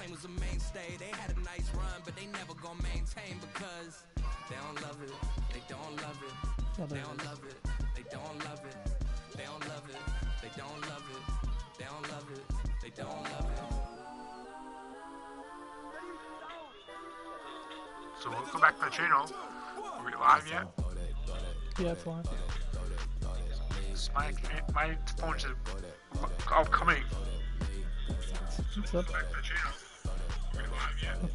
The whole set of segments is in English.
was a mainstay. They had a nice run, but they never gonna maintain because they don't love it. They don't love it. They don't love it. They don't love it. They don't love it. They don't love it. They don't love it. They don't love it. So we'll go back to the channel. Are we live yet? Yeah, it's live. My phone says upcoming. What's up? Back to the channel. Are we live yet?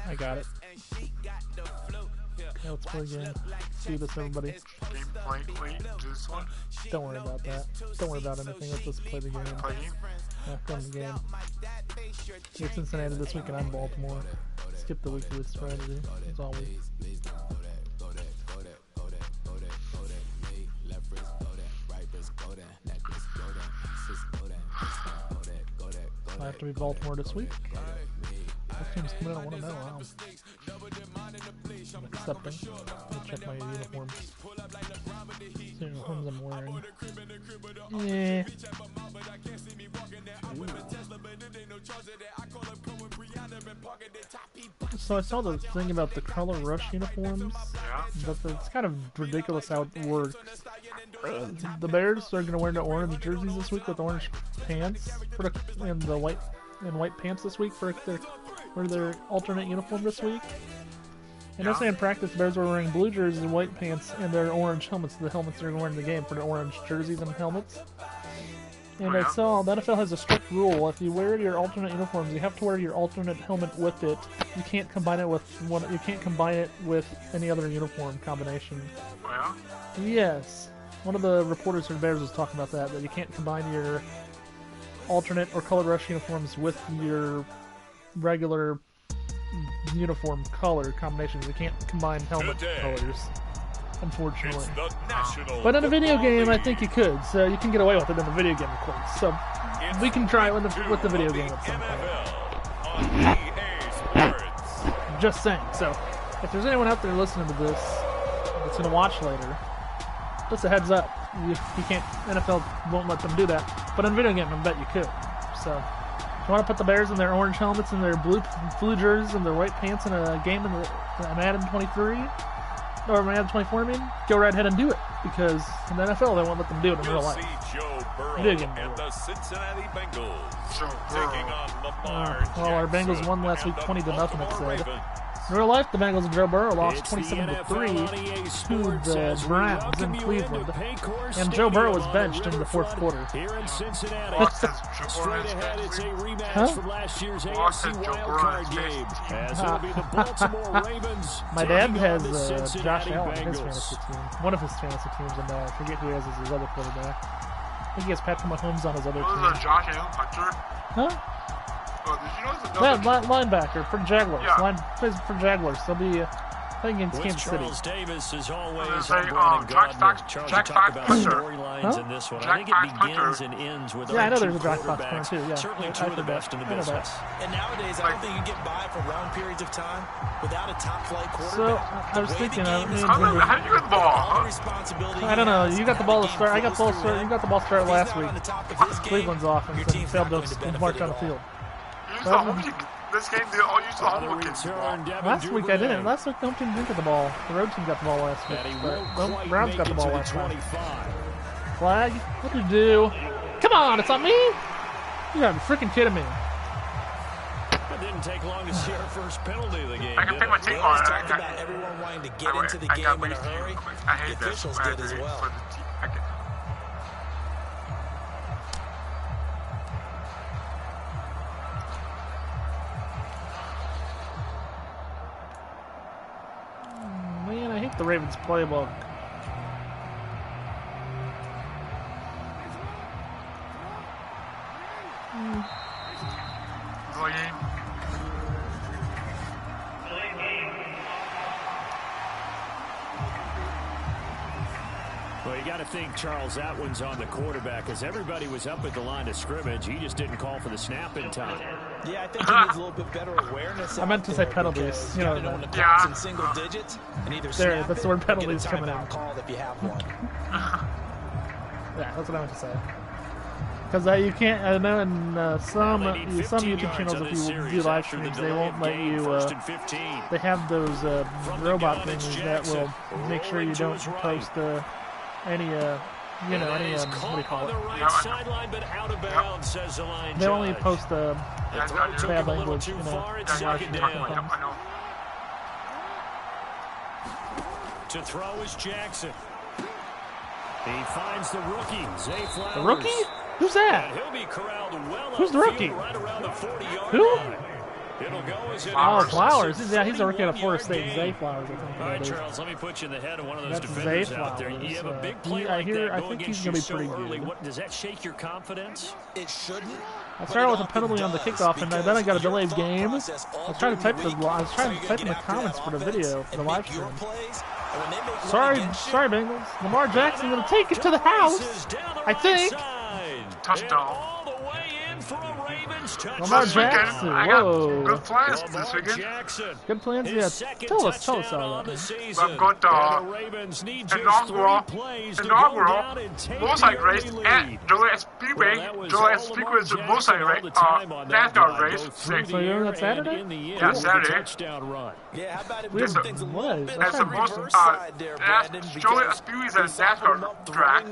I got it. Yeah, let's play again. See this, everybody. Gameplay, wait, this one? Don't worry about that. Don't worry about anything. Let's just play the game. Play game? Yeah, play the game. You're Cincinnati this week and I'm Baltimore. Skip the weekly strategy, as always. I have to be Baltimore this week. What team's coming in? I want to know. Wow. I'm accepting. Let me check my uniforms. See what uniforms I'm wearing. Yeah. Ooh. So I saw the thing about the color rush uniforms. But it's kind of ridiculous how it works. The Bears are going to wear the orange jerseys this week with orange pants and the white pants this week for their alternate uniform this week. And yesterday in practice, the Bears were wearing blue jerseys and white pants and their orange helmets, the helmets they're wearing in the game for the orange jerseys and helmets. And I saw the NFL has a strict rule: if you wear your alternate uniforms, you have to wear your alternate helmet with it. You can't combine it with You can't combine it with any other uniform combination. Well? Yes. One of the reporters for the Bears was talking about that you can't combine your alternate or color rush uniforms with your regular uniform color combinations. You can't combine helmet colors, unfortunately. But in a video game, I think you could. So you can get away with it in the video game, of course. So we can try it with the video game at some point. Just saying. So if there's anyone out there listening to this that's going to watch later, just a heads up. You can't. NFL won't let them do that. But in a video game, I bet you could. So if you want to put the Bears in their orange helmets and their blue jerseys and their white pants in a game in the Madden 23 or Madden 24, I mean, go right ahead and do it, because in the NFL they won't let them do it in real life. Video game. And the Cincinnati Bengals taking on Lamar. Well, our Bengals won last week 20-0. It said. In real life, the Bengals and Joe Burrow lost 27-3 to the Browns in Cleveland, and Joe Burrow was benched in the fourth quarter. Here in Cincinnati, straight ahead, it's a rematch from last year's AFC wildcard game, as it'll be the Baltimore Ravens. My dad has Josh Allen in his fantasy team, one of his fantasy teams, and I forget who he has as his other quarterback. I think he has Patrick Mahomes on his other team. Was Josh Allen punter? Huh? Oh, did you know linebacker for Jaguars. Yeah. Plays for Jaguars. They'll be playing against Kansas City. Charles Davis is always Jack Charles, Fox talk about punter. storylines in this one. Jack I think it begins Fox and ends with I know our there's two a Jack Fox quarterbacks. too. Yeah, Certainly two of the best in the business. And nowadays, I don't think you get by for long periods of time without a top-flight quarterback. So I was thinking, How did you get the ball? Responsibility. I don't know. You got the ball to start. I got the ball to start. You got the ball to start last week. Cleveland's offense and failed to march on the field. This game, they all used the home team. Last week I didn't. Last week the home team didn't get the ball. The road team got the ball last week. But Browns got the ball last time. Flag? What'd you do? Come on, it's on me? You gotta be freaking kidding me. It didn't take long to see our first penalty of the game. I can pick my team on it. Talked about everyone wanting to get into the game in a hurry. I hate The this. officials did as well. Man, I hate the Ravens playbook. Well, you got to think, Charles, that one's on the quarterback because everybody was up at the line of scrimmage. He just didn't call for the snap in time. Yeah, I think he needs a little bit better awareness. I meant to say penalties. You know, in single digits, and either there, that's the word penalties coming out. Called if you have one. Yeah, that's what I meant to say. Because you can't, I know in some YouTube channels, if you do live streams, they won't let you, they have those robot things that will make sure you don't post any, you know, any, what do you call it? They only post bad language, you know, To throw is Jackson. He finds the rookie, Zay Flowers. The rookie? Who's that? Who's the rookie? Who? Oh, Flowers. Yeah, he's a rookie out of Florida State. Zay Flowers, I think. All right, Charles, let me put you in the head of one of those That's defenders Zay out there. Flowers. You have a big play I like hear, that I going think he's against going you to be pretty so early. good. What, does that shake your confidence? It shouldn't. I started with a penalty on the kickoff, and then I got a delayed game. I was trying to type in the comments for the video, for the live stream. Sorry, Bengals. Lamar Jackson going to take it to the house, I think. Touchdown. Lamar Jackson, whoa. Good plans this weekend. Good plans, yeah. Tell us all that. I've got inaugural motorcycle race at Joel Speedway. Joel Speedway is a motorcycle race, NASCAR race. So you're on Saturday? Yeah, Saturday. Yeah, how about it It's things a little bit That's the most, Joel Speedway is a NASCAR track.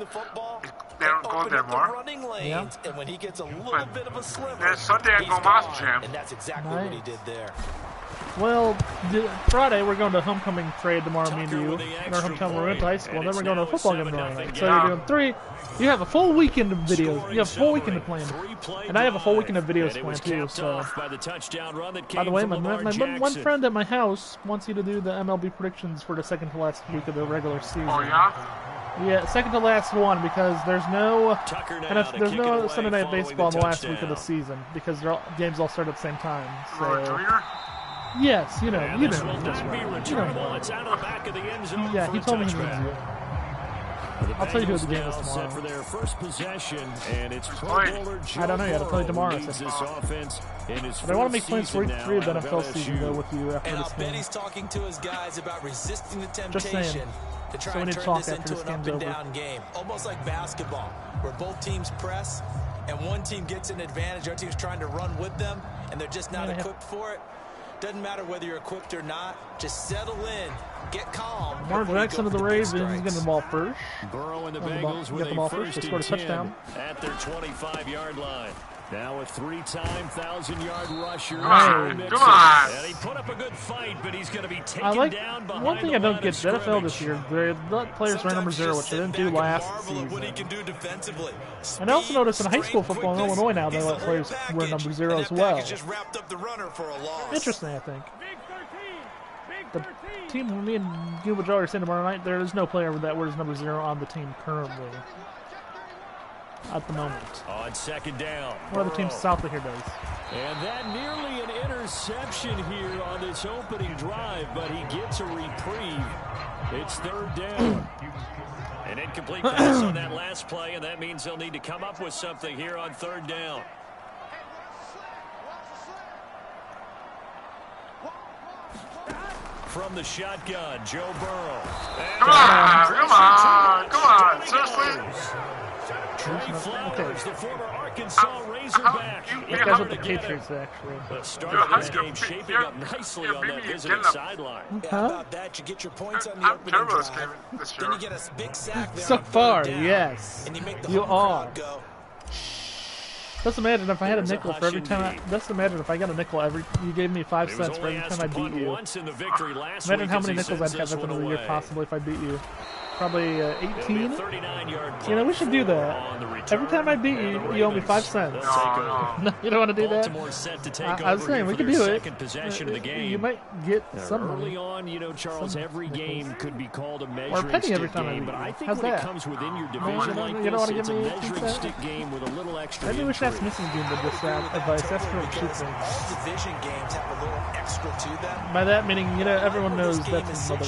They don't go there more. Yeah. And when he gets a little bit of a sliver, then Sunday I go Monster Jam. and that's exactly what he did there. Well, Friday we're going to homecoming parade tomorrow, me and you. In our hometown, we're into high school, and then we're going to a football game tomorrow night. So you're doing 3. You have a full weekend of videos. You have a full weekend to plan. And I have a full weekend of videos planned too. So, by the way, my one friend at my house wants you to do the MLB predictions for the second to last week of the regular season. Oh yeah. Yeah, second to last one because there's no Sunday night baseball in the last week of the season because games all start at the same time. So yes, you know. Yeah, he told me he needs you. I'll tell you who the game is tomorrow. For their first possession, and it's I don't know yet. I'll tell you tomorrow. But I want to make plans for each 3 of the NFL season though with you after this game. He's talking to his guys about resisting the temptation. Just saying. To try so we and need to turn talk this after into this an game's up and over. down game, almost like basketball, where both teams press, and one team gets an advantage, our team's trying to run with them, and they're just not equipped for it. Doesn't matter whether you're equipped or not. Just settle in, get calm. Lamar Jackson of the Ravens is getting the ball first. Burrow and the Bengals with the ball first. They scored a touchdown at their 25-yard line. Now a 3-time 1,000-yard rusher. Come on. And he put up a good fight, but he's going to be taken down behind one thing I don't get, the NFL this year, they let players wear number 0, which they didn't do last season. And I also noticed in high school football in Illinois now, they let players wear number 0 as well. Interesting, I think. The team, me and Gilbert Joe are saying tomorrow night, there is no player that wears number 0 on the team currently. At the moment. On second down. One of the teams south of here does. And that nearly an interception here on this opening drive, but he gets a reprieve. It's 3rd down. An incomplete pass on that last play, and that means they'll need to come up with something here on 3rd down. From the shotgun, Joe Burrow. Come on. Seriously? Trey Flowers, the former Arkansas Razorback. Those guys with the Patriots, actually. But started this game shaping up nicely on that visiting sideline. How about that? You get your points on the opening drive. Then you get a big sack. So far, yes. And you make the you are. Go. Just imagine if I had a nickel for every time. Just imagine if I got a nickel you gave me 5 cents for every time I beat you. Imagine how many nickels I'd have at the end of the year possibly if I beat you. Probably 18. You know, we should do that. Every time I beat you, you owe me 5 cents. No, you don't want to do that? I was saying we could do it. You might get some early on. You know, Charles, every game could be called a measuring or a penny every stick time game, but I think How's when that? it comes within your division like you don't this, want to it's give a me measuring stick game with a little extra. Maybe we should have Wes misses game with this advice. That's what she thinks. All division games have a little extra to them. By that meaning, you know, everyone knows that's his mother.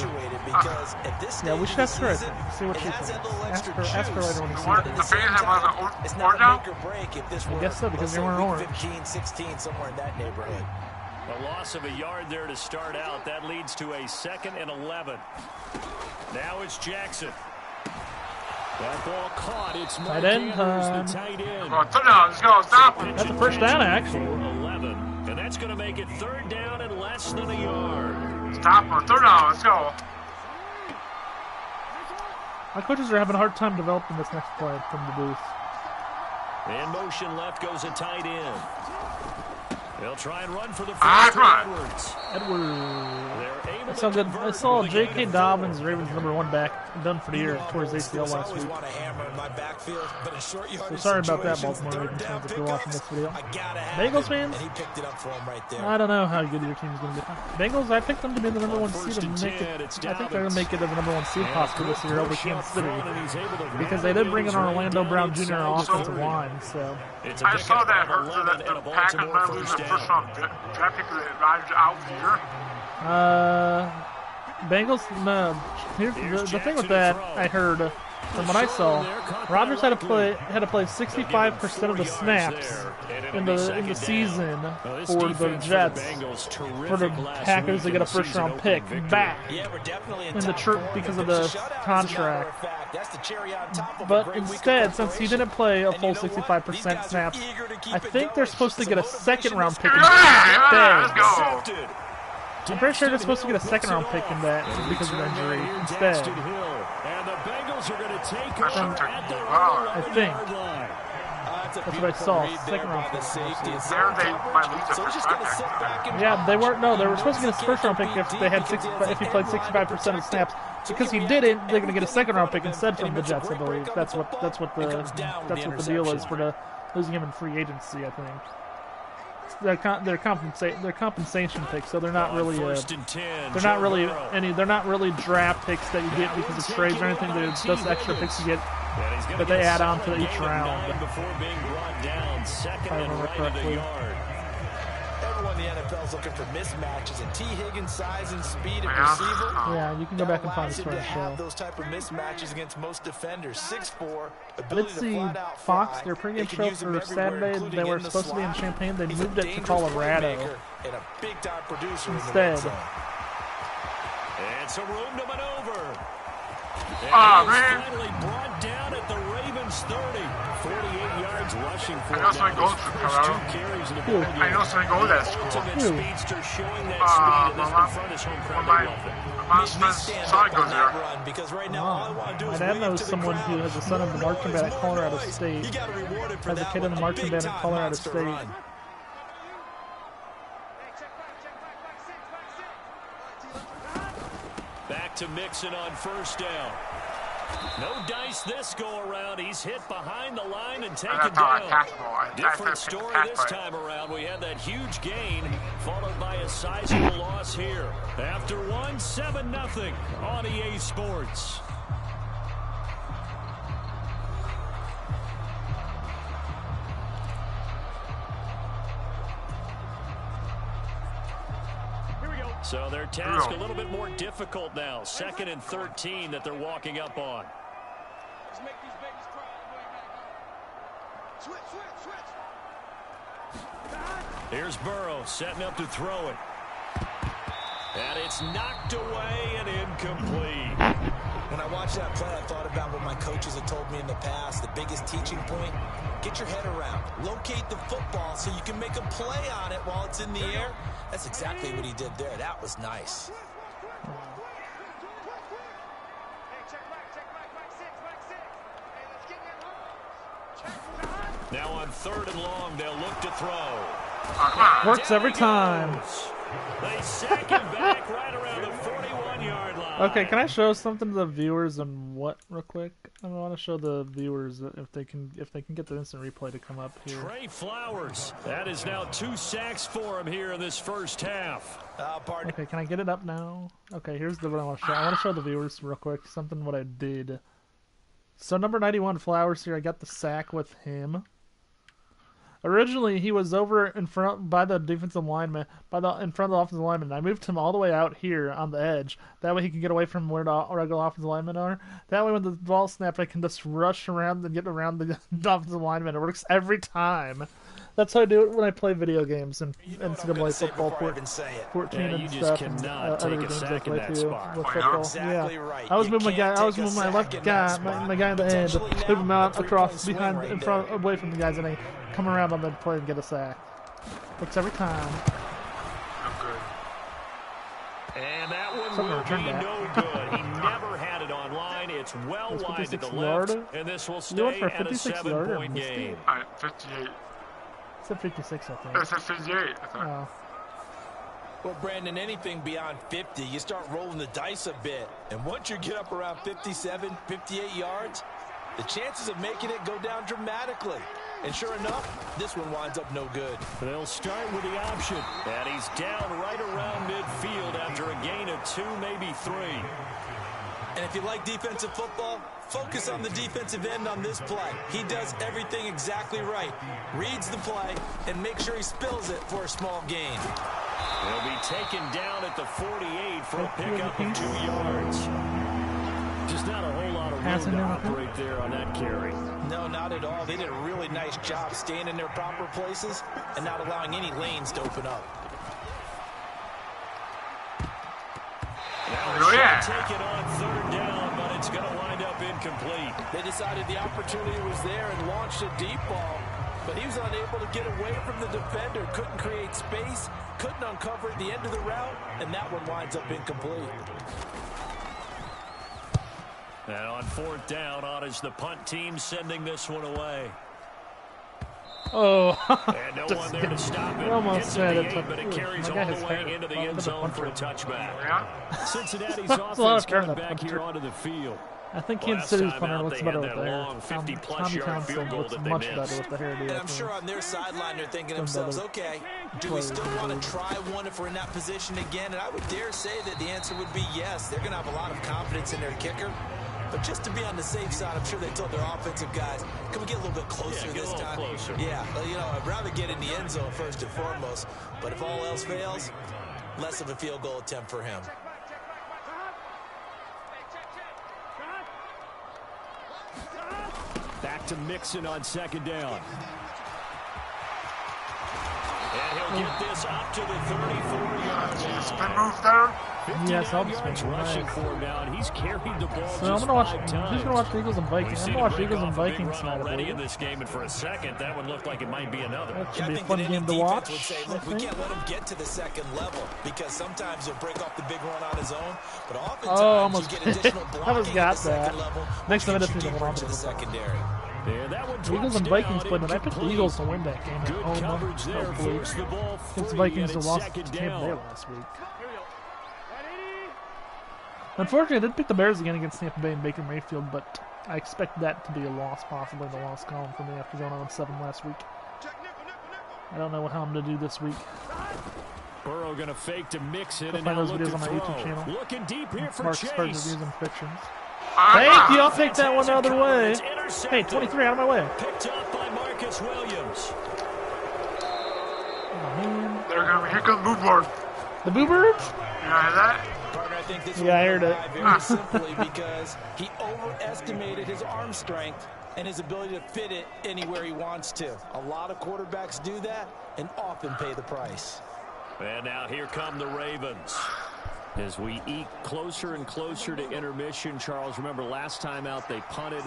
Yeah, we should ask her, I think. See what she thinks. Ask her later when we see her. The fans have an orange now? I guess so, because they weren't orange. 15, 16, somewhere in that neighborhood. A loss of a yard there to start out. That leads to a 2nd and 11. Now it's Jackson. That ball caught. It's Mark Andrews, the tight end. Let's go. Stop him. That's a first down, actually. 11. And that's going to make it 3rd down and less than a yard. Stop him. 3rd down. Let's go. My coaches are having a hard time developing this next play from the booth. In motion left goes a tight end. They'll try and run for the first to Edwards. I saw good. I saw J.K. Dobbins, Ravens #1 back, done for the year towards ACL last week. So sorry about that, Baltimore Ravens fans, if you're watching this video. Bengals fans, I don't know how good your team's going to be. Bengals, I picked them to be the #1 seed and make it. I think they're going to make it as the #1 seed possibly this year over Kansas City, because they did bring in Orlando Brown Jr. on offensive line. So I saw that hurt the Packers might lose their first round draft pick out of the year. Bengals, no. Here's the thing with that, I heard from what I saw, Rodgers had to play 65% of the snaps in the season for the Jets, for the Packers to get a first round pick back in the because of the contract. But instead, since he didn't play a full 65% snaps, I think they're supposed to get a 2nd round pick instead. I'm pretty sure they're supposed to get a 2nd round pick in that because of injury instead. I think. That's what I saw. 2nd round pick. Yeah, they weren't. No, they were supposed to get a 1st round pick if they had if he played 65% of snaps. Because he didn't, they're going to get a 2nd round pick instead from the Jets, I believe. That's what the deal is for losing him in free agency, I think. Their compensation picks, so they're not really draft picks that you get because of trades or anything. They're just extra picks you get that they add on to each round. If I remember correctly. Everyone in the NFL is looking for mismatches, and T. Higgins' size and speed at receiver. Yeah, you can go back and find this for the show. Those type of mismatches against most defenders. 6'4", let's see, Fox, their pregame show for Saturday, they were supposed to be in Champaign. They moved it to Colorado instead. And some room to maneuver. Man. Finally brought down at the Ravens 30. 48 yards rushing for I know somebody goes to Colorado. I know somebody goes to that school. Speedster showing that speed, and this in front is home crowd. My son goes there. My dad knows someone who has a son in the marching band at Colorado State. Has a kid in the marching band at Colorado State. Back to Mixon on 1st down. No dice this go around. He's hit behind the line and taken down. Different story this time around. We had that huge gain followed by a sizable loss here. After 7-0 on EA Sports. So their task a little bit more difficult now. 2nd and 13 that they're walking up on. Let's make these babies cry. Switch. Here's Burrow setting up to throw it. And it's knocked away and incomplete. When I watched that play, I thought about what my coaches had told me in the past. The biggest teaching point, get your head around. Locate the football so you can make a play on it while it's in the air. That's exactly what he did there. That was nice. Now on 3rd and long, they'll look to throw. Works every time. They sack him back right around the 41-yard line. Okay, can I show something to the viewers on what real quick? I want to show the viewers if they can get the instant replay to come up here. Trey Flowers. That is now 2 sacks for him here in this first half. Okay, can I get it up now? Okay, here's what I want to show. I want to show the viewers real quick what I did. So number 91 Flowers here, I got the sack with him. Originally, he was over in front by the defensive lineman, in front of the offensive lineman. I moved him all the way out here on the edge. That way he can get away from where the regular offensive linemen are. That way when the ball snapped, I can just rush around and get around the offensive lineman. It works every time. That's how I do it when I play video games and NCAA football 14 yeah, and stuff. Other games I play too with football. Exactly yeah. right. I was moving my guy. I was moving my left guy, my guy in the end, move him out across behind, in front, away from the guys, and I come around on the play and get a sack. Works every time. And that one will be no good. He never had it online. It's well wide to the left, and this will stay at a 7-point game. 58. It's a 56, I think. It's a 58, I think. Oh. Well, Brandon, anything beyond 50, you start rolling the dice a bit. And once you get up around 57, 58 yards, the chances of making it go down dramatically. And sure enough, this one winds up no good. They'll start with the option. And he's down right around midfield after a gain of 2, maybe 3. And if you like defensive football, focus on the defensive end on this play. He does everything exactly right. Reads the play and makes sure he spills it for a small gain. He'll be taken down at the 48 for a pickup of 2 yards. Just not a whole lot of room to operate there on that carry. No, not at all. They did a really nice job staying in their proper places and not allowing any lanes to open up. Now it's take it on 3rd down, but it's going to wind up incomplete. They decided the opportunity was there and launched a deep ball, but he was unable to get away from the defender, couldn't create space, couldn't uncover at the end of the route, and that one winds up incomplete. And on 4th down, on is the punt team sending this one away. Oh, and no one there to stop it. Almost said it, but it carries all the way into the end zone for a touchback. Yeah. Cincinnati's offense coming back here onto the field. I think Kansas City's punter looks better with the hair. Tommy 50-plus-yard field goal looks much better with the hairdo. And I'm sure on their sideline they're thinking to themselves, okay, do we still want to try one if we're in that position again? And I would dare say that the answer would be yes. They're going to have a lot of confidence in their kicker. But just to be on the safe side, I'm sure they told their offensive guys, can we get a little bit closer this time? Closer. Yeah, well, you know, I'd rather get in the end zone first and foremost. But if all else fails, less of a field goal attempt for him. Back to Mixon on 2nd down. And he'll get this up to the 34-yard line. Spin move there. Yes, I'll just yards rushing for him now, and he's carried the ball so I'm gonna watch. I'm just gonna watch the Eagles and Vikings. I'm gonna watch the Eagles and Vikings tonight. Already in this game, and for a second, that one looked like it might be another. That should be a fun game to watch. Would say, look, we can't let him get to the 2nd level because sometimes he'll break off the big run on his own, but oftentimes you get additional blocking at the 2nd level. Next minute, to the secondary. Yeah, that one Eagles and Vikings played, and I picked the Eagles to win that game. Good coverage there. Force the ball free. Against the Vikings who lost to Tampa Bay last week. Unfortunately, I did pick the Bears again against Tampa Bay and Baker Mayfield, but I expect that to be a loss, possibly the loss column for me after going on 7 last week. I don't know how I'm going to do this week. Burrow going to fake to Mixon and find now those look videos to on my throw. YouTube channel. Looking deep here for Mark's Chase. reviews and predictions. Thank you. I'll take that one the other way. Hey, 23 out of my way. Picked up by Marcus Williams. Oh, man. They're gonna here comes Boo Bird. The Boo Birds? You hear that? Partner, I think this I heard it. Very simply because he overestimated his arm strength and his ability to fit it anywhere he wants to. A lot of quarterbacks do that and often pay the price. And now here come the Ravens. As we eke closer and closer to intermission, Charles, remember last time out they punted.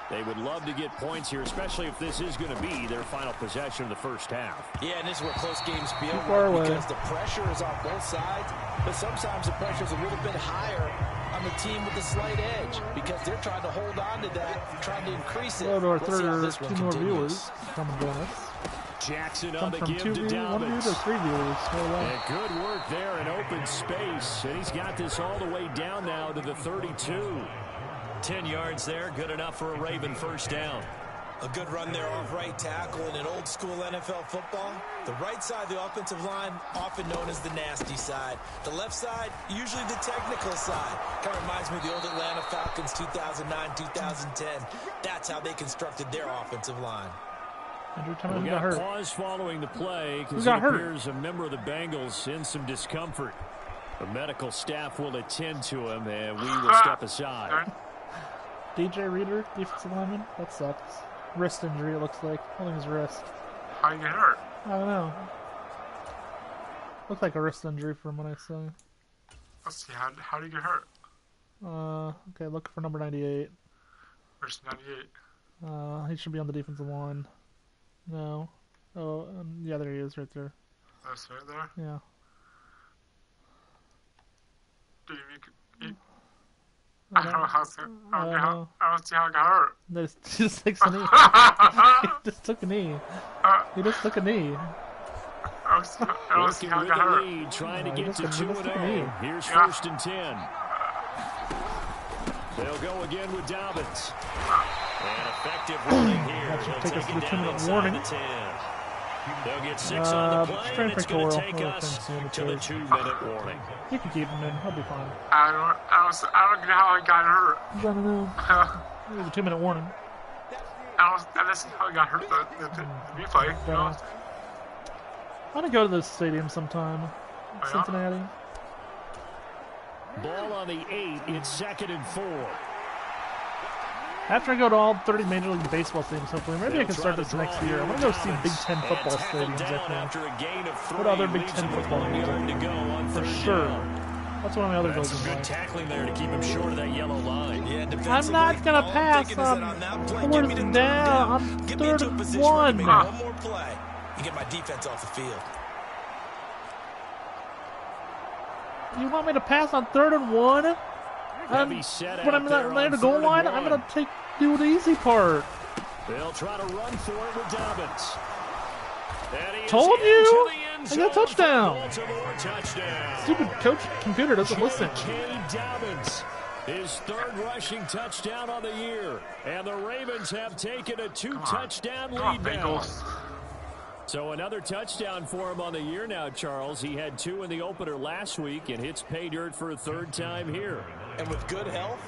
They would love to get points here, especially if this is going to be their final possession of the first half. Yeah, and this is where close games feel because the pressure is on both sides, but sometimes the pressure is a little bit higher on the team with the slight edge because they're trying to hold on to that, trying to increase it. Hello to our Let's see how this two one more continues. viewers coming to us. Jackson Come on the from give 1 to view to Dobbins. 3 viewers. And good work there in open space. And he's got this all the way down now to the 32. 10 yards there, good enough for a Raven first down. A good run there off right tackle in an old school NFL football. The right side of the offensive line, often known as the nasty side. The left side, usually the technical side. Kind of reminds me of the old Atlanta Falcons 2009, 2010. That's how they constructed their offensive line. Andrew, tell me we who got hurt. Pause following the play because it appears a member of the Bengals in some discomfort. The medical staff will attend to him, and we will step aside. DJ Reader, defensive lineman. That sucks. Wrist injury, it looks like. Holding his wrist. How you get hurt? I don't know. Looked like a wrist injury from what I saw. Let's see. How do you get hurt? Okay, look for number 98. Where's 98? He should be on the defensive line. No. Oh, yeah, there he is, right there. That's right there? Yeah. Dude, I don't know how to. I don't see how I got hurt. He just takes a knee. He just took a knee. He just took a kney. I don't see how I got hurt. Lead, trying to get to 2-0. Here's 1st and 10. They'll go again with Dobbins. And effective running here. That should They'll take us take to the it 2-minute down warning. inside the 10. They'll get 6 on the play, and it's going to take us to the 2-minute warning. You can keep him in. He'll be fine. I don't know how I got hurt. I don't know. It was a 2-minute warning. That's how I got hurt. The replay. You know? I want to go to this stadium sometime. Cincinnati. Ball on the 8. It's 2nd and 4. After I go to all 30 Major League Baseball stadiums, hopefully, maybe I can start this next year. I want to go see Big Ten football stadiums, I think. What other Big Ten football games? For sure. That's one of my other goals in life. Tackling there to keep him short of that yellow line. I'm not going to pass on 4th down. I'm 3rd and 1. One more play. You get my defense off the field. You want me to pass on 3rd and 1? When I'm at the goal line, I'm going to do the easy part. They'll try to run for it with Dobbins. Told you! I got a touchdown! Stupid coach computer doesn't listen. Dobbins, his 3rd rushing touchdown on the year. And the Ravens have taken a 2-touchdown lead now. So another touchdown for him on the year now, Charles. He had 2 in the opener last week and hits pay dirt for a 3rd time here. And with good health,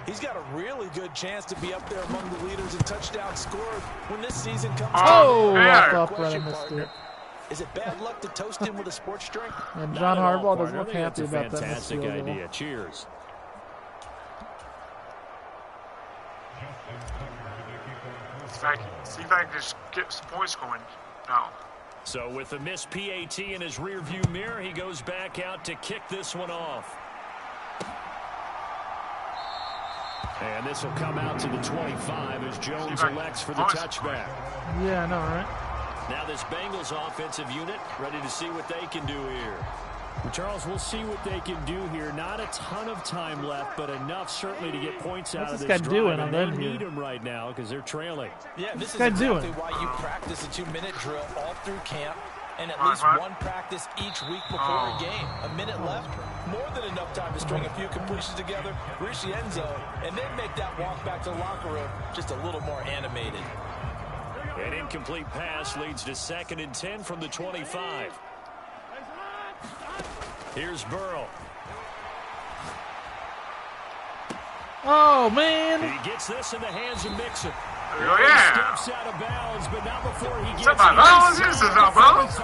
he's got a really good chance to be up there among the leaders in touchdowns scored when this season comes. Oh, I thought Brett missed it. Is it bad luck to toast him with a sports drink? And John Harbaugh doesn't look happy about that. Fantastic idea. Cheers. See if I can just get some points going now. So with the missed PAT in his rearview mirror, he goes back out to kick this one off. And this will come out to the 25 as Jones elects for the touchback. Yeah, I know, right? Now this Bengals offensive unit ready to see what they can do here. Well, Charles, we'll see what they can do here. Not a ton of time left, but enough certainly to get points out of this drive. What's this guy doing on that? They need him right now because they're trailing. Yeah, this is exactly why you practice a 2-minute drill all through camp and at least one practice each week before a game. A minute left, more than enough time to string a few completions together, reach the end zone, and then make that walk back to the locker room just a little more animated. An incomplete pass leads to 2nd and 10 from the 25. Here's Burrow. Oh, man. He gets this in the hands of Mixon. Oh, yeah. Steps out of bounds, but not before he gets it. This is out of bounds.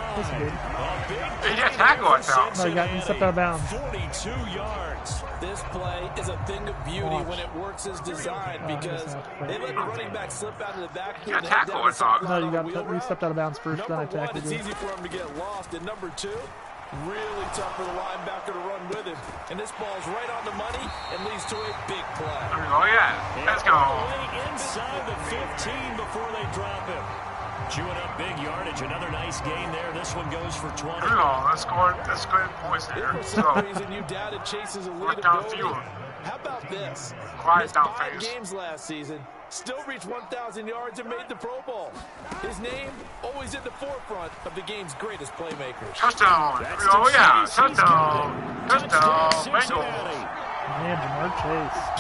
He got tackled, I thought. No, he stepped out of bounds. 42 yards. This play is a thing of beauty when it works as designed because they let the running back slip out of the backfield. You got tackled, I thought. No, you stepped out of bounds first, then I tackled you. It's easy for him to get lost. And number 2, really tough for the linebacker to run with him. And this ball's right on the money and leads to a big play. Oh, yeah. Let's go. Inside the 15 before they drop him. Chewing up big yardage. Another nice gain there. This one goes for 20. Let's score points here. For some reason, you doubted Chase's elite ability. How about this? Missed 5 games last season. Still reached 1,000 yards and made the Pro Bowl. His name always in the forefront of the game's greatest playmakers. Touchdown! Oh yeah! Touchdown! Touchdown! Bengals! Man,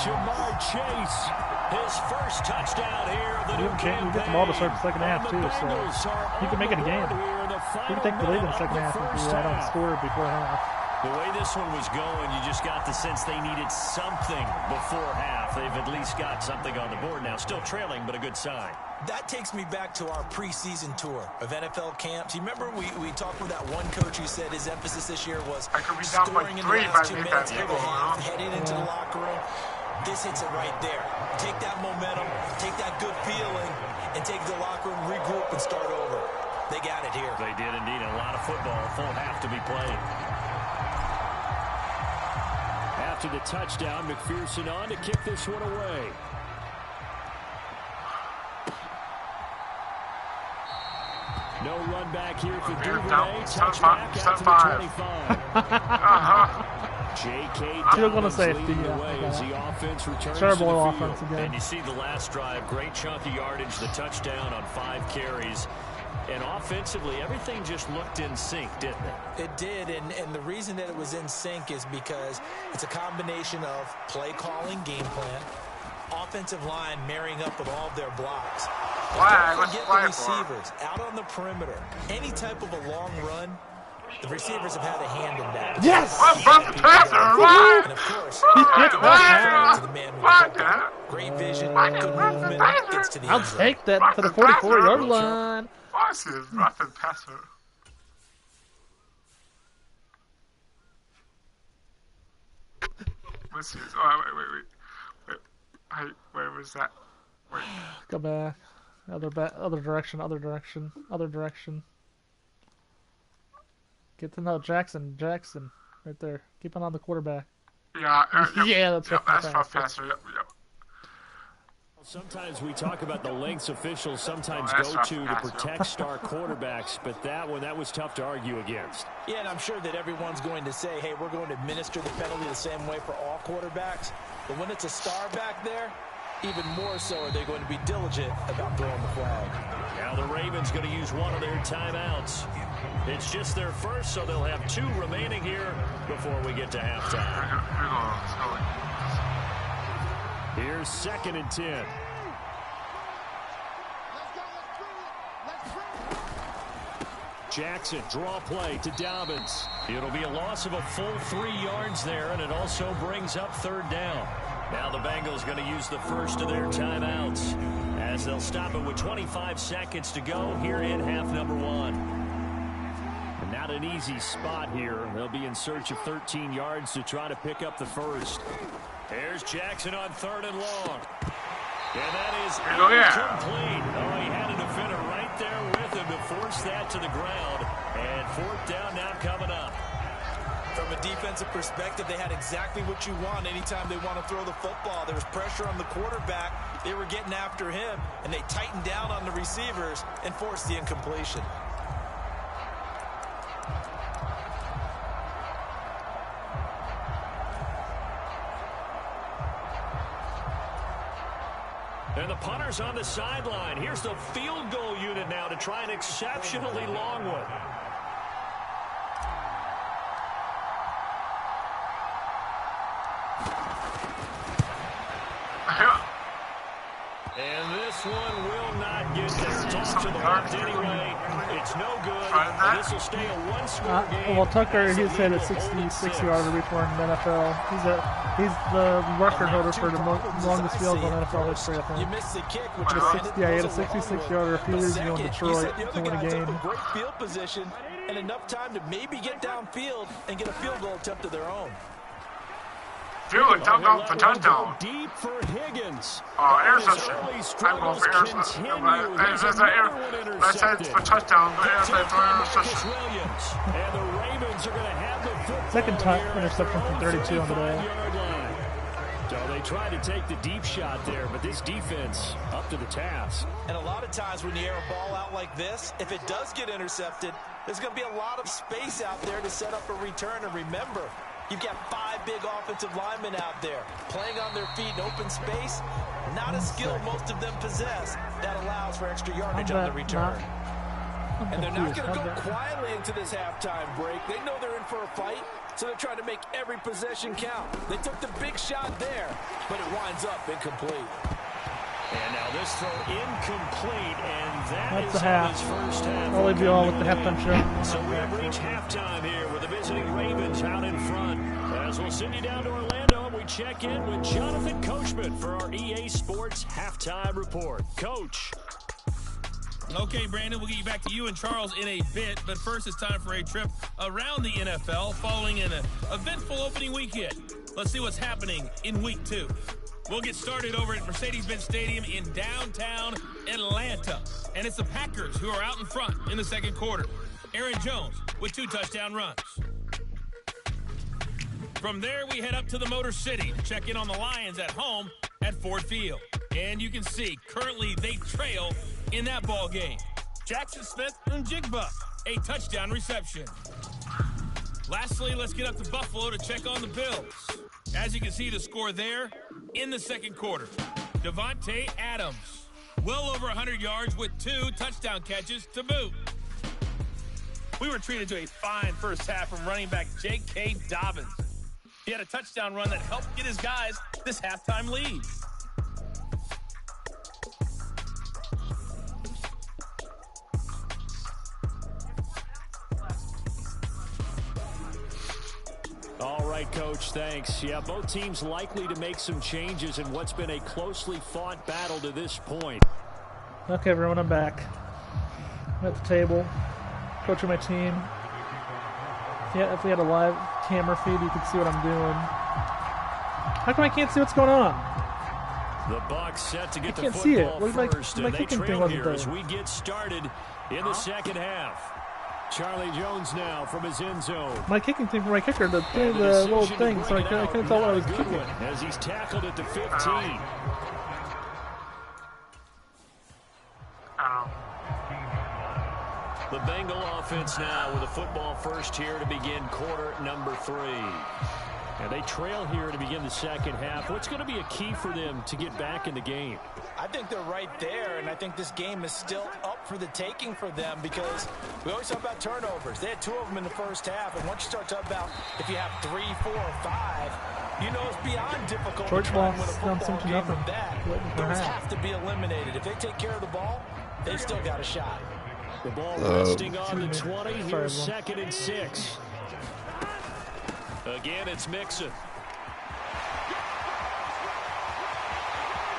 Jamar Chase, his first touchdown here of the new campaign. You get the ball to start the second half too, so you can make it a game. You can take the lead in the second half if you don't score before half. The way this one was going, you just got the sense they needed something before half. They've at least got something on the board now. Still trailing, but a good sign. That takes me back to our preseason tour of NFL camps. You remember we talked with that one coach who said his emphasis this year was scoring in the last 2 minutes of the half, heading into the locker room. This hits it right there. Take that momentum, take that good feeling, and take the locker room, regroup, and start over. They got it here. They did indeed. A lot of football, full half to be played. After the touchdown, McPherson on to kick this one away. No run back here for Duvernay. Touchback out to the 25. J.K. Still going to safety. As the offense returns terrible to the offense field. again. And you see the last drive, great chunk of yardage, the touchdown on 5 carries. And offensively, everything just looked in sync, didn't it? It did, and the reason that it was in sync is because it's a combination of play calling, game plan, offensive line marrying up with all of their blocks. Don't forget the receivers out on the perimeter. Any type of a long run, the receivers have had a hand in that. Yes! I'm about to pass her, right? And of course, Right. to the man with the great vision, good movement, gets to the I'll end zone. take that to the 44-yard line. Fox is roughing passer. Let's see. Oh, wait. Hey, where was that? Wait. Go back. Other direction. Get to know Jackson, right there. Keep an eye on the quarterback. Yeah, Yeah, that's rough passer. Yep. Sometimes we talk about the lengths officials sometimes go to protect star quarterbacks, but that was tough to argue against. Yeah, and I'm sure that everyone's going to say, hey, we're going to administer the penalty the same way for all quarterbacks. But when it's a star back there, even more so are they going to be diligent about throwing the flag. Now the Ravens going to use one of their timeouts. It's just their first, so they'll have 2 remaining here before we get to halftime. Here's 2nd and 10. Jackson, draw play to Dobbins. It'll be a loss of a full 3 yards there, and it also brings up 3rd down. Now the Bengals going to use the first of their timeouts as they'll stop it with 25 seconds to go here in half number 1. And not an easy spot here. They'll be in search of 13 yards to try to pick up the first. There's Jackson on 3rd and long. And that is incomplete. Oh, he had a defender right there with him to force that to the ground. And 4th down now coming up. From a defensive perspective, they had exactly what you want anytime they want to throw the football. There was pressure on the quarterback. They were getting after him, and they tightened down on the receivers and forced the incompletion. And the punter's on the sideline. Here's the field goal unit now to try an exceptionally long one. And this one will not get there. Tossed to the left anyway. It's no good. And this will stay a 1-score game. Well, Tucker, he's hit a 66-yarder before in the NFL. He's the record holder for the longest field goal in NFL history, I think. You missed the kick, which he had a 66-yarder a few years ago in Detroit to win a game. Great field position and enough time to maybe get downfield and get a field goal attempt of their own. Field touchdown for touchdown. Deep for Higgins. Oh, interception. I'm going for interception. Let's say it's for touchdown, but interception. And the Ravens are going to have the football. Second interception from 32 on the day. So they tried to take the deep shot there, but this defense up to the task. And a lot of times when you air a ball out like this, if it does get intercepted, there's going to be a lot of space out there to set up a return. And remember, you've got 5 big offensive linemen out there playing on their feet in open space. Not a skill most of them possess that allows for extra yardage on the return. And they're not going to go quietly into this halftime break. They know they're in for a fight, so they're trying to make every possession count. They took the big shot there, but it winds up incomplete. And now this throw incomplete, and that's is the half. his first half. I'll leave you all with the halftime show. So we have reached halftime here with the visiting Ravens out in front. As we'll send you down to Orlando, and we check in with Jonathan Coachman for our EA Sports Halftime Report. Coach. Okay, Brandon, we'll get you back to you and Charles in a bit, but first it's time for a trip around the NFL following an eventful opening weekend. Let's see what's happening in Week 2. We'll get started over at Mercedes-Benz Stadium in downtown Atlanta, and it's the Packers who are out in front in the second quarter. Aaron Jones with 2 touchdown runs. From there, we head up to the Motor City to check in on the Lions at home at Ford Field. And you can see, currently they trail in that ball game. Jackson Smith and Jigba, a touchdown reception. Lastly, let's get up to Buffalo to check on the Bills. As you can see, the score there in the second quarter. Devontae Adams, well over 100 yards with 2 touchdown catches to boot. We were treated to a fine first half from running back J.K. Dobbins. He had a touchdown run that helped get his guys this halftime lead. All right, Coach, thanks. Yeah, both teams likely to make some changes in what's been a closely fought battle to this point. Okay, everyone, I'm back. I'm at the table, coaching my team. Yeah, if we had a live camera feed, you could see what I'm doing. How come I can't see what's going on? The Bucs set to get I can't the see it. football Where's my kicking thing wasn't here as there? we get started in the second half. Charlie Jones now from his end zone. My kicking thing for my kicker, the little thing, so I couldn't tell what I was kicking. As he's tackled at the 15. The Bengal offense now with a football first here to begin quarter number 3. And they trail here to begin the second half. What's going to be a key for them to get back in the game? I think they're right there, and I think this game is still up for the taking for them because we always talk about turnovers. They had 2 of them in the first half, and once you start talking about if you have 3, 4, or 5, you know it's beyond difficult to try and win a football game from that. Those have to be eliminated. If they take care of the ball, they've still got a shot. The ball resting on the 20. Here's 2nd and 6. Again, it's Mixon.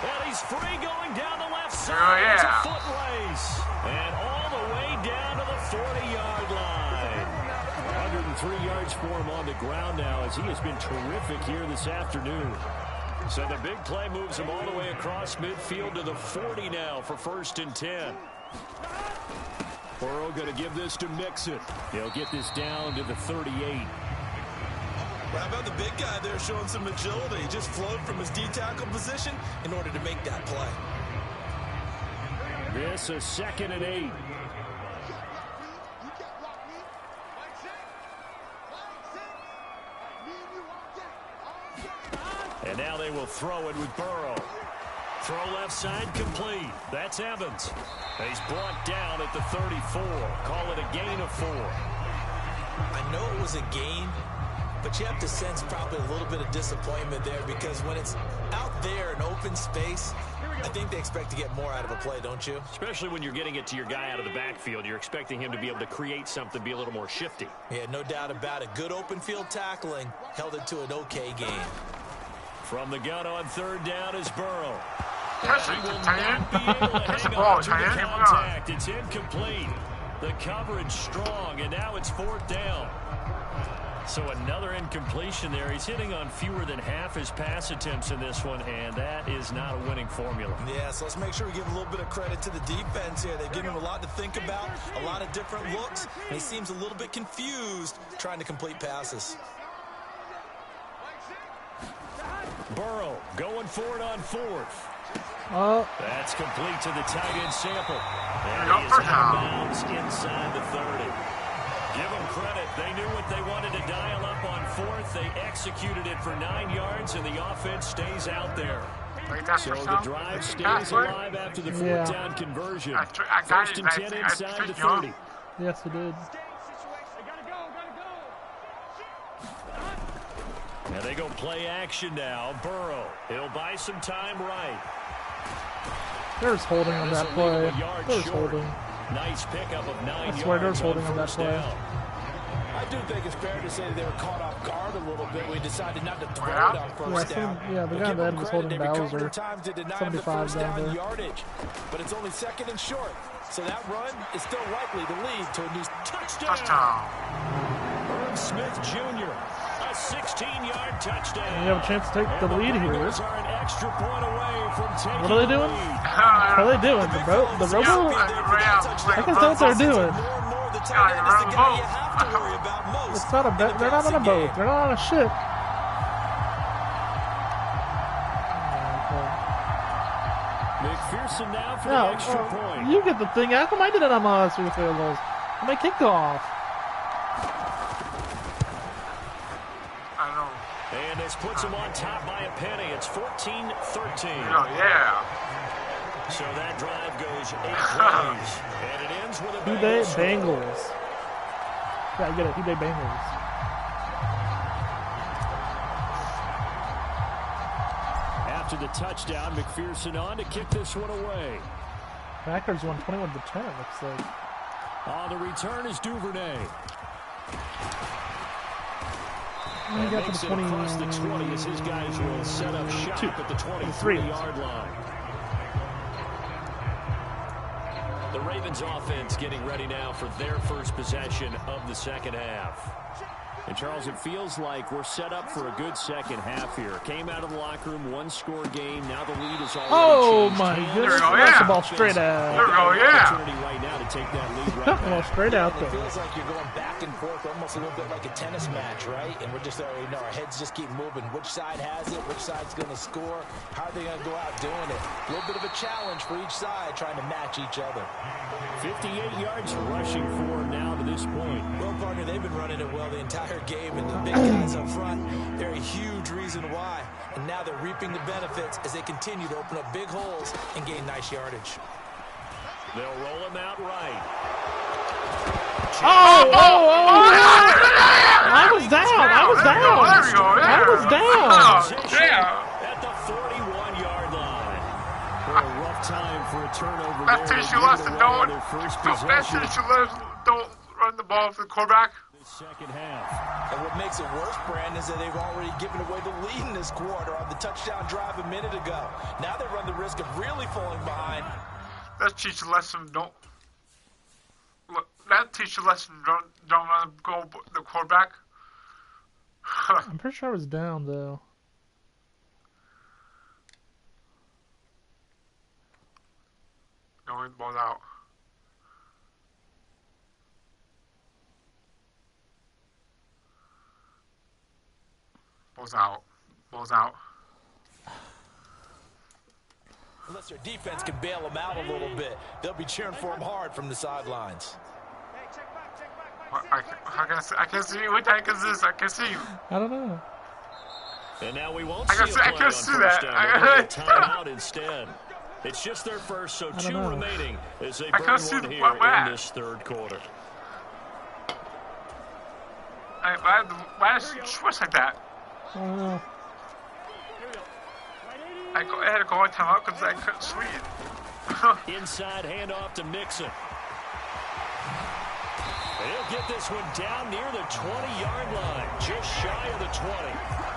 And he's free going down the left side. It's a foot race. And all the way down to the 40-yard line. 103 yards for him on the ground now as he has been terrific here this afternoon. So the big play moves him all the way across midfield to the 40 now for 1st and 10. Burrow going to give this to Mixon. He'll get this down to the 38. How about the big guy there showing some agility? He just flowed from his D-tackle position in order to make that play. This is 2nd and 8. And now they will throw it with Burrow. Throw left side complete. That's Evans. He's brought down at the 34. Call it a gain of 4. I know it was a gain, but you have to sense probably a little bit of disappointment there because when it's out there in open space, I think they expect to get more out of a play, don't you? Especially when you're getting it to your guy out of the backfield. You're expecting him to be able to create something, be a little more shifty. Yeah, no doubt about it. Good open field tackling held it to an okay game. From the gun on 3rd down is Burrow. He Touchdown, will tight end. not be able to Catch the hang ball, on to the tight end. contact. It's incomplete. The coverage strong, and now it's 4th down. So another incompletion there. He's hitting on fewer than half his pass attempts in this one, and that is not a winning formula. Yeah, so let's make sure we give a little bit of credit to the defense here. They've given him a lot to think about, a lot of different looks, and he seems a little bit confused trying to complete passes. Burrow going for it on 4th. Oh. That's complete to the tight end Sample. And Go he is for out of down. bounds inside the 30. Give them credit. They knew what they wanted to dial up on 4th. They executed it for 9 yards, and the offense stays out there. So the drive stays alive after the 4th down conversion. I 1st and 10 inside the 30. Yes, it did. And they go play action now. Burrow. He'll buy some time right. There's holding on that play. There's holding. Nice pickup of 9 yards. I swear there's holding on that play. I do think it's fair to say that they were caught off guard a little bit. We decided not to throw it on first down. Yeah, the guy that was holding Bowser. 75 down there. Yardage, but it's only 2nd and short. So that run is still likely to lead to a new touchdown. Irv Smith Jr. A 16-yard touchdown. You have a chance to take the lead here. Are an extra point away from taking what are they doing? What are they doing? The robo? I guess that's what they're doing. It's not a boat. They're not on a boat. They're not on a ship. McPherson now for the extra point. You get the thing. How come I did it on my last 3 field goals? On my kickoff. I know. And this puts them on top by a penny. It's 14-13. Oh, yeah. So that drive goes 8 plays. And it ends with a Bengals. Yeah, I get it. Who they Bengals. After the touchdown, McPherson on to kick this one away. Packers won 21-10, looks like. On the return is Duvernay. He got to the 20. Across the 20 as his guys will set up shop at the 23-yard line. The Ravens offense getting ready now for their first possession of the second half. And Charles, it feels like we're set up for a good second half here. Came out of the locker room, 1-score game. Now the lead is already changed. My goodness. That's the ball straight out. There we go, yeah. Opportunity right now to take that lead right back. Ball straight out there. It feels like you're going back and forth, almost a little bit like a tennis match, right? And we're just already know our heads just keep moving. Which side has it? Which side's going to score? How are they going to go out doing it? A little bit of a challenge for each side, trying to match each other. 58 yards rushing for now to this point. Well, partner, they've been running it well the entire game, and the big guys up front, they're a huge reason why. And now they're reaping the benefits as they continue to open up big holes and gain nice yardage. They'll roll him out right. I was down. I was down. I was down. At the 41-yard line. For a rough time for a turnover there. That teaches you lesson, don't run the ball for the quarterback. Second half. And what makes it worse, Brandon, is that they've already given away the lead in this quarter on the touchdown drive a minute ago. Now they run the risk of really falling behind. That teaches a lesson. Don't run the quarterback. I'm pretty sure I was down though. Going ball out. Ball's out. Unless their defense can bail them out a little bit, they'll be cheering for them hard from the sidelines. I can see you. What the heck is this? I can see you. I don't know. And now we won't see a play on first down. They'll get a timeout instead. It's just their first, so 2 remaining as they burn one here in this third quarter. Why is it switch like that? I don't know. I had to go on timeout because I couldn't swing. Inside handoff to Mixon. And he'll get this one down near the 20-yard line, just shy of the 20.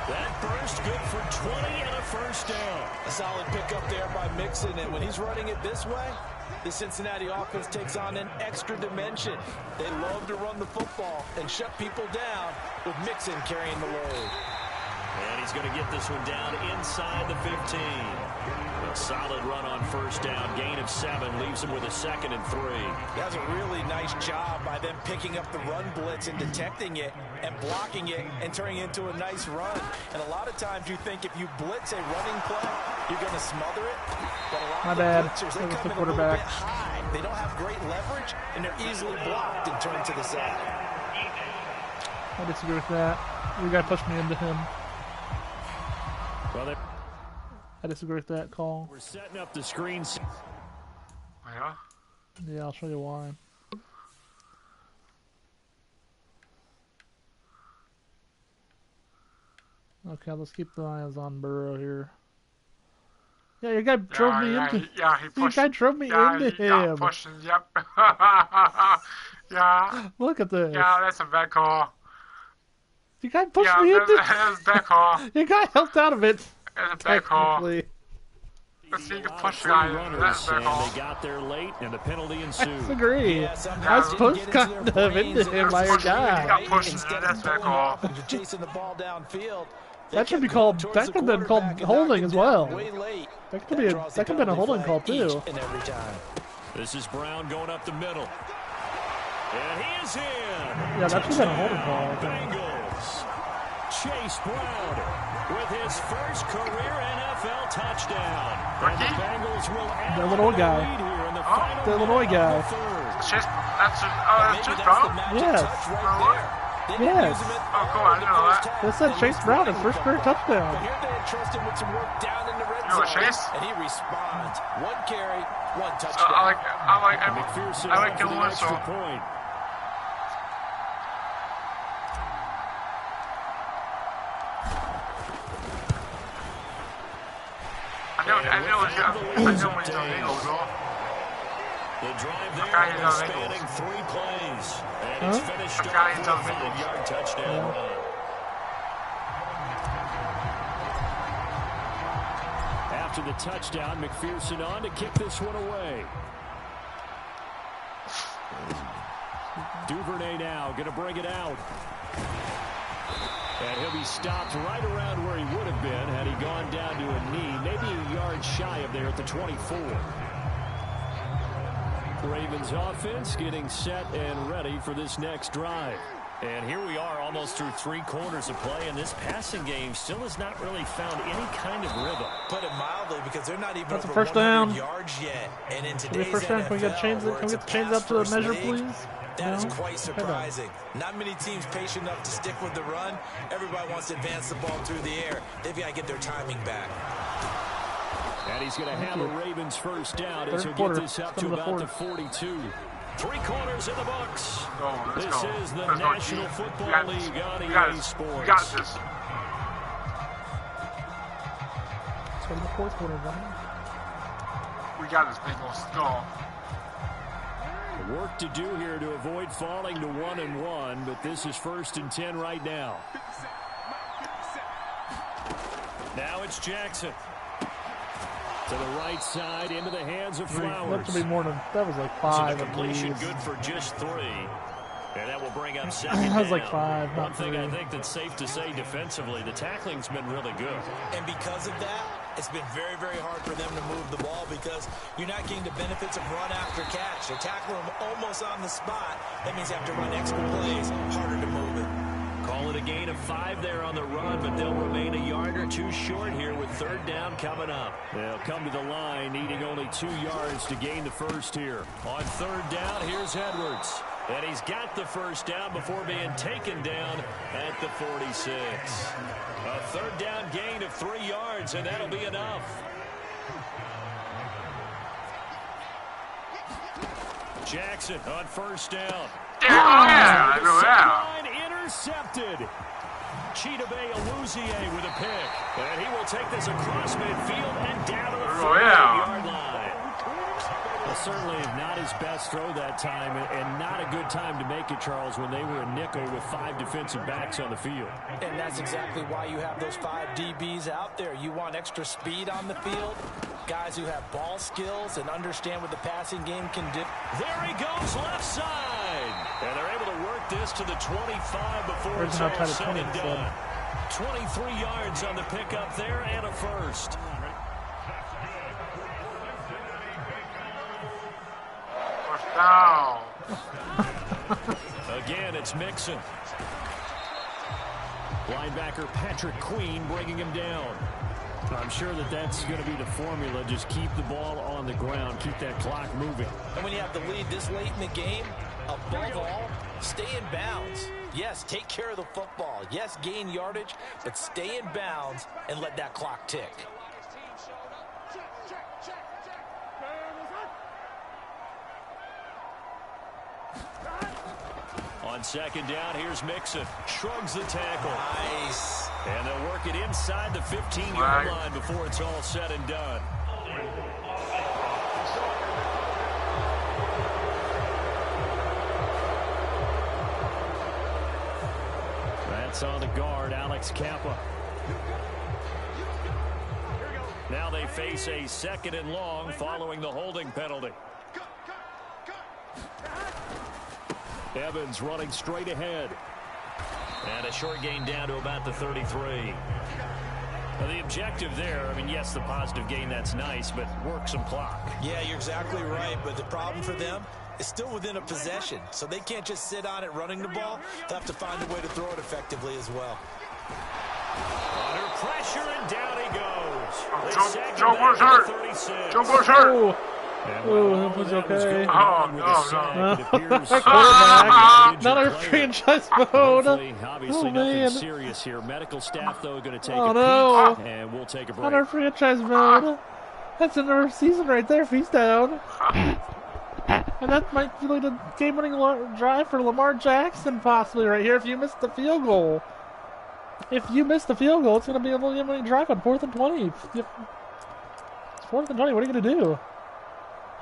That burst good for 20 and a first down. A solid pickup there by Mixon, and when he's running it this way, the Cincinnati offense takes on an extra dimension. They love to run the football and shut people down with Mixon carrying the load. And he's going to get this one down inside the 15. A solid run on first down. Gain of 7 leaves him with a 2nd and 3. That's a really nice job by them picking up the run blitz and detecting it and blocking it and turning it into a nice run. And a lot of times you think if you blitz a running play, you're going to smother it. But a lot of the blitzers, they come in a little bit high. They don't have great leverage, and they're easily blocked and turned to the side. I disagree with that. You guy pushed me into him. Well, I disagree with that call. We're setting up the screens. Yeah? Yeah, I'll show you why. Okay, let's keep the eyes on Burrow here. Yeah, your guy drove me into. Yeah, he pushed. Your guy drove me into him. Yeah, pushing. Yep. Yeah. Look at this. Yeah, that's a bad call. Your guy pushed me into. That's a bad call. Your guy helped out of it. That's a bad call. Let's see, you can push the guy. That's a bad call. They got there late, and the penalty ensued. I disagree. I was pushed kind of into him by your guy. He got pushed. That's a bad call. Chasing the ball downfield. That should be called. That could have been called holding as well. That could be. That could have been a holding call too. This is Brown going up the middle, and he is in. Yeah, that should have been a holding call. Bengals. Chase Brown with his first career NFL touchdown. And the Bengals will add the Illinois guy. Here in the final the Illinois guy. Chase. That's Chase Brown. Yes. Yes. Oh, cool. I didn't know that. They said Chase Brown, his first career touchdown. But here they entrust him with some work down in the red zone. zone. Chase? And he responds. One carry, one touchdown. I like killing one, so. Point. I know when he's on Eagles, though. The drive there spanning 3 plays. And it's finished off with a 5-yard touchdown run. After the touchdown, McPherson on to kick this one away. Duvernay now going to bring it out. And he'll be stopped right around where he would have been had he gone down to a knee, maybe a yard shy of there at the 24. Ravens offense getting set and ready for this next drive. And here we are almost through 3 quarters of play, and this passing game still has not really found any kind of rhythm. Put it mildly, because they're not even That's over a first down. yards yet. And in today's first down. Can we get chains? Can we get the chains up to the measure, please? That is quite surprising. Not many teams patient enough to stick with the run. Everybody wants to advance the ball through the air. They've got to get their timing back. And he's going to have a Ravens first down as he'll get this up to about the 42. 3 quarters in the books. This is the National Football League on EA Sports. We got this. So the 4th quarter, we got this, Bengals. Go. Work to do here to avoid falling to 1-1, but this is 1st and 10 right now. Now it's Jackson. To the right side, into the hands of Flowers. That to be more than that was like 5 completion good for just 3. And that will bring up 2nd down. That was like 5, One thing I think that's safe to say defensively, the tackling's been really good. And because of that, it's been very, very hard for them to move the ball because you're not getting the benefits of run after catch. They're tackling them almost on the spot. That means you have to run extra plays, harder to move it. Call it a gain of 5 there on the run, but they'll remain a yard or 2 short here with 3rd down coming up. They'll come to the line needing only 2 yards to gain the first here. On 3rd down, here's Edwards. And he's got the first down before being taken down at the 46. A 3rd down gain of 3 yards, and that'll be enough. Jackson on 1st down. Intercepted. Chidobe Awuzie with a pick. And he will take this across midfield and down to the 40-yard line. Well, certainly not his best throw that time, and not a good time to make it, Charles, when they were a nickel with 5 defensive backs on the field. And that's exactly why you have those 5 DBs out there. You want extra speed on the field, guys who have ball skills and understand what the passing game can do. There he goes, left side. And they're able to work this to the 25 before it's all said and done. 23 yards on the pickup there and a first. Down. Again, it's Mixon. Linebacker Patrick Queen bringing him down. I'm sure that's going to be the formula. Just keep the ball on the ground. Keep that clock moving. And when you have the lead this late in the game, above all, stay in bounds. Yes, take care of the football. Yes, gain yardage, but stay in bounds and let that clock tick. On 2nd down, here's Mixon. Shrugs the tackle. Nice. And they'll work it inside the 15-yard line before it's all said and done. It's on the guard, Alex Kappa. Now they face a 2nd and long following the holding penalty. Evans running straight ahead. And a short gain down to about the 33. Now the objective there, I mean, yes, the positive gain, that's nice, but work some clock. Yeah, you're exactly right, but the problem for them is still within a possession, so they can't just sit on it running the ball. They'll have to find a way to throw it effectively as well. Under pressure, and down he goes. Joe Moore's hurt. Joe Moore's hurt. Oh, that was okay. Oh, no. Not our franchise mode. Obviously nothing serious here. Medical staff, though, going to take a peek, and we'll take a break. Not our franchise mode. That's another season right there if he's down. And that might be like a game-winning drive for Lamar Jackson possibly right here if you missed the field goal. If you miss the field goal, it's going to be a game-winning drive on 4th and 20. It's 4th and 20. What are you going to do?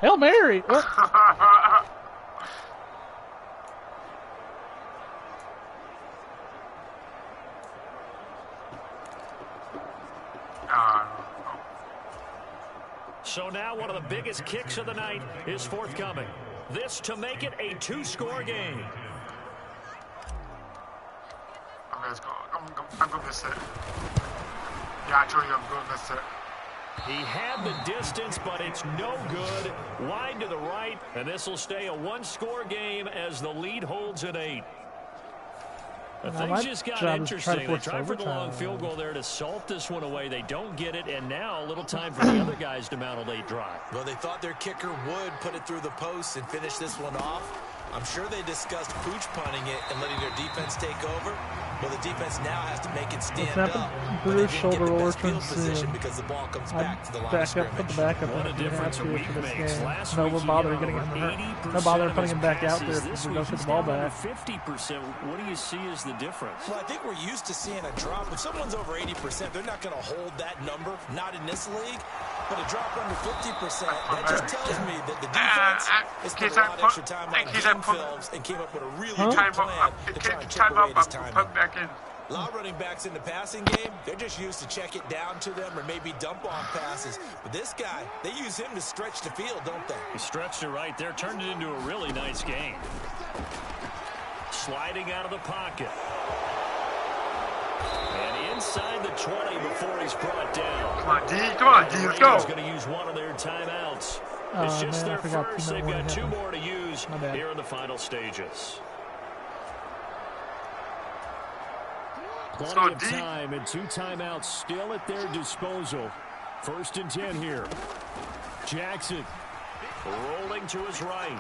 Hail Mary! What? So now one of the biggest kicks of the night is forthcoming. This to make it a 2-score game. I'm going to miss it. Yeah, actually, I'm going to miss it. He had the distance, but it's no good. Wide to the right, and this will stay a 1-score game as the lead holds at 8. But things just got interesting. They tried for the long field goal there to salt this one away. They don't get it, and now a little time for the other guys to mount a late drive. Well, they thought their kicker would put it through the post and finish this one off. I'm sure they discussed pooch punting it and letting their defense take over. Well, the defense now has to make it stand up. Bruce shoulder roller turns position because the ball comes back to the line of scrimmage. Put the backup what a difference a week makes. Last week, no bother getting him hurt. No bother putting him back out there if we don't get the ball back. 50%. What do you see as the difference? Well, I think we're used to seeing a drop. If someone's over 80%, they're not going to hold that number. Not in this league. But a drop under 50%, that just tells me that the defense has spent a lot of extra time on game films and came up with a really good plan to try and chip away this time. A lot of running backs in the passing game, they're just used to check it down to them or maybe dump off passes. But this guy, they use him to stretch the field, don't they? He stretched it right there, turned it into a really nice game. Sliding out of the pocket. And inside the 20 before he's brought down. Come on, D. Come on, D. Let's go. He's going to use one of their timeouts. It's just their first. They've got 2 more to use here in the final stages. Plenty of time and 2 timeouts still at their disposal. 1st and 10 here. Jackson rolling to his right.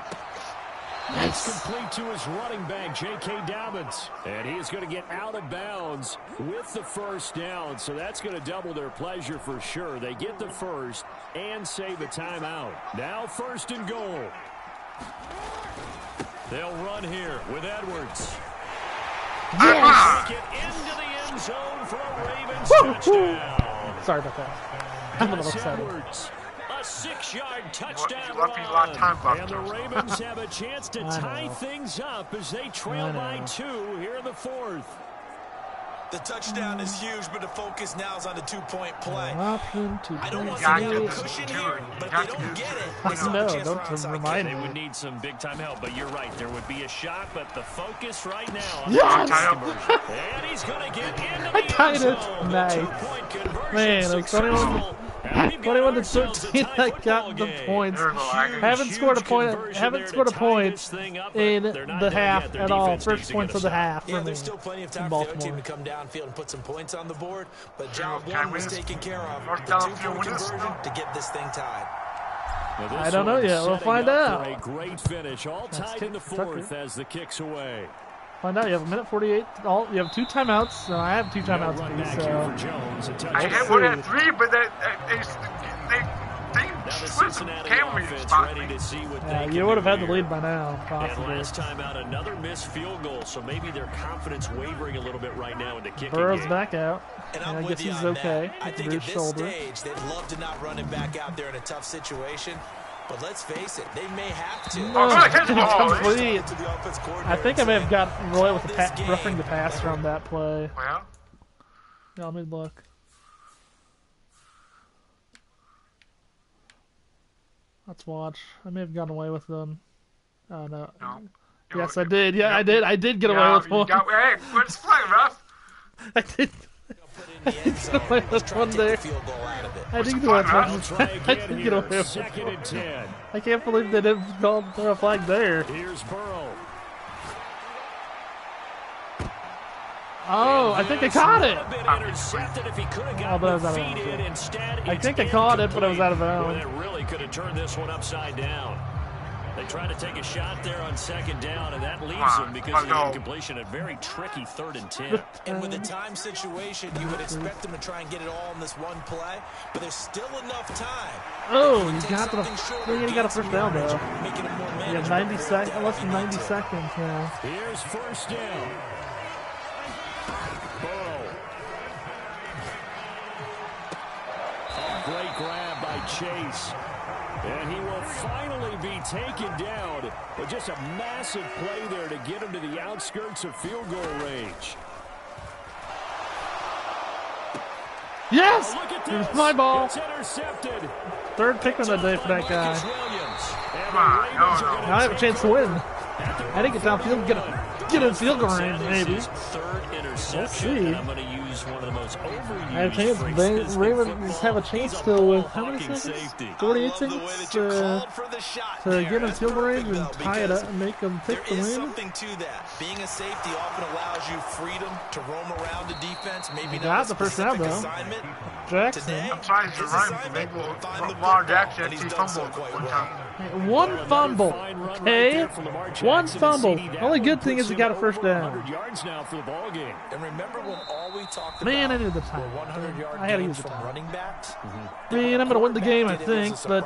It's complete to his running back, J.K. Dobbins. And he's going to get out of bounds with the 1st down. So that's going to double their pleasure for sure. They get the 1st and save a timeout. Now 1st and goal. They'll run here with Edwards. Yes! Take it into the end zone for a Ravens touchdown. Sorry about that. I'm a little excited. Edwards, a 6-yard touchdown run. And the Ravens have a chance to tie things up as they trail by 2 here in the 4th. The touchdown is huge, but the focus now is on the 2-point play. I don't want to to get cushion here, but if they don't get it, no, don't remind me. They would need some big-time help, but you're right. There would be a shot, but the focus right now on yes! And he's going to get into the end zone. Nice. Man, it's 21 to 13 that got the points. Haven't scored a point in the half at all. First points of the half. Yeah, there's still plenty of time for the other team to come downfield and put some points on the board. But job 1 was taken care of. The 2-point conversion to get this thing tied. I don't know yet. We'll find out. A great finish, all tied in the 4th as the kick's away. Find out. You have 1:48. You have 2 timeouts. No, I have 2 timeouts. I had 1 at 3, but they you would have had the lead by now, possibly. And last time out, another missed field goal, so maybe their confidence wavering a little bit right now in the kicking Burrow's game. Back out. And I guess he's okay. I think at this stage, they'd love to not run him back out there in a tough situation. But let's face it, they may have to. Complete. I think I may have got Roy with roughing the passer on that play. Well, yeah, let me look. Let's watch. I may have gotten away with them. Oh no. Yes, I did. Yeah, I did. I did get away with one. Hey, let's play, Ruff. I did. Get away with one there. I did get away with one. I did get away with one. I can't believe they didn't call a flag there. Here's Burrow. Oh, I think I caught it. Although I think I caught it, but I was out of bounds. It really could have turned this one upside down. They tried to take a shot there on second down, and that leaves them because of the incompletion. A very tricky 3rd and 10. And with the time situation, you would expect them to try and get it all in this one play, but there's still enough time. Oh, he got a first down though. Yeah, 90 seconds, less than 90 seconds now. Here's first down. Burrow. A great grab by Chase. And he will finally be taken down. But just a massive play there to get him to the outskirts of field goal range. Yes! Oh, look at It was this. my ball. It's intercepted. 3rd pick of the day for that guy. Now I have a chance to win. I didn't get downfield, get in field goal range, maybe. 3rd interception. Let's see. I'm going to use one of the most overused. I have a chance. Ravens have a chance still with how many seconds? 48 seconds to get in field goal range and tie it up and make them pick the win. There is something to that. Being a safety often allows you freedom to roam around the defense. Maybe not the first down though. Jackson. I'm trying to run Lamar Jackson. He fumbled one time. One fumble. Okay. One fumble. Only good thing is he got a first down. And remember when all we talked about Man, I needed the time. 100-yard I had to games use the from time. running backs? Man, I'm going to win the game, I think, but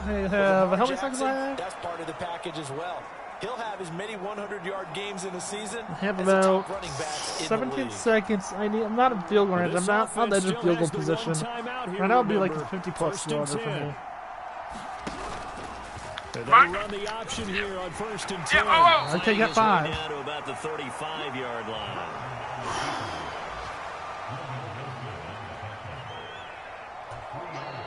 I have, how many seconds do I have? That's part of the package as well. He'll have as many 100-yard games in a season. I have about 17 seconds. I'm not in field goal range. I'm not on the edge of field goal position. Right now, it'd be like a 50-plus yarder for me. They run the option here on 1st and 10. I take that 5. Down to about the 35-yard line.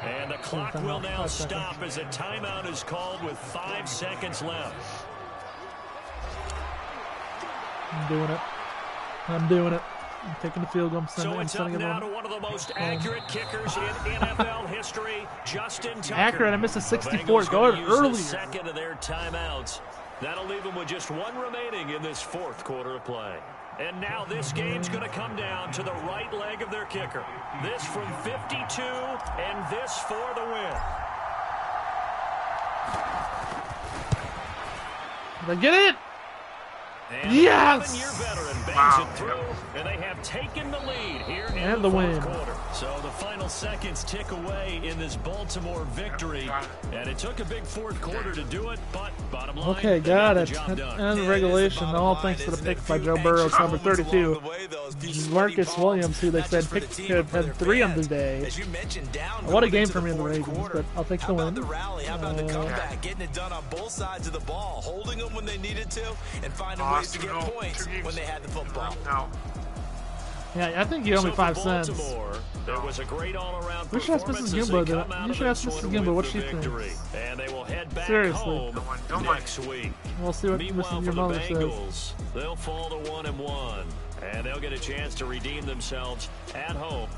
And the clock will now stop as a timeout is called with 5 seconds left. I'm doing it. I'm doing it. I'm taking the field goal. So it's up now to one of the most accurate kickers in NFL history, Justin Tucker. Accurate. I missed a 64. Go earlier. Second of their timeouts. That'll leave them with just one remaining in this 4th quarter of play. And now this game's going to come down to the right leg of their kicker. This from 52, and this for the win. Did I get it? And yes! 11-year veteran bangs it through, and they have taken the lead here in the 4th quarter. So the final seconds tick away in this Baltimore victory, and it took a big 4th quarter to do it, but bottom line, okay, got it. And regulation, all thanks to the pick by Joe Burrow, number 32. Marcus Williams, who they said had 3 on the day. What a game for me in the Ravens, but I'll take the win. How about the comeback? Getting it done on both sides of the ball, holding them when they needed to, and finding ways to get points when they had the football. Yeah, I think you owe me 5 cents. There was a great all-around we should ask Mrs. Gimbo that. You should ask Mrs. Gimbo what she thinks. And they will head back Seriously. home next week. We'll see what Meanwhile, your mother for the Bengals, says. they'll fall to 1-1, and they'll get a chance to redeem themselves at home.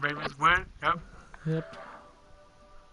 Ravens win. Yep. Yep.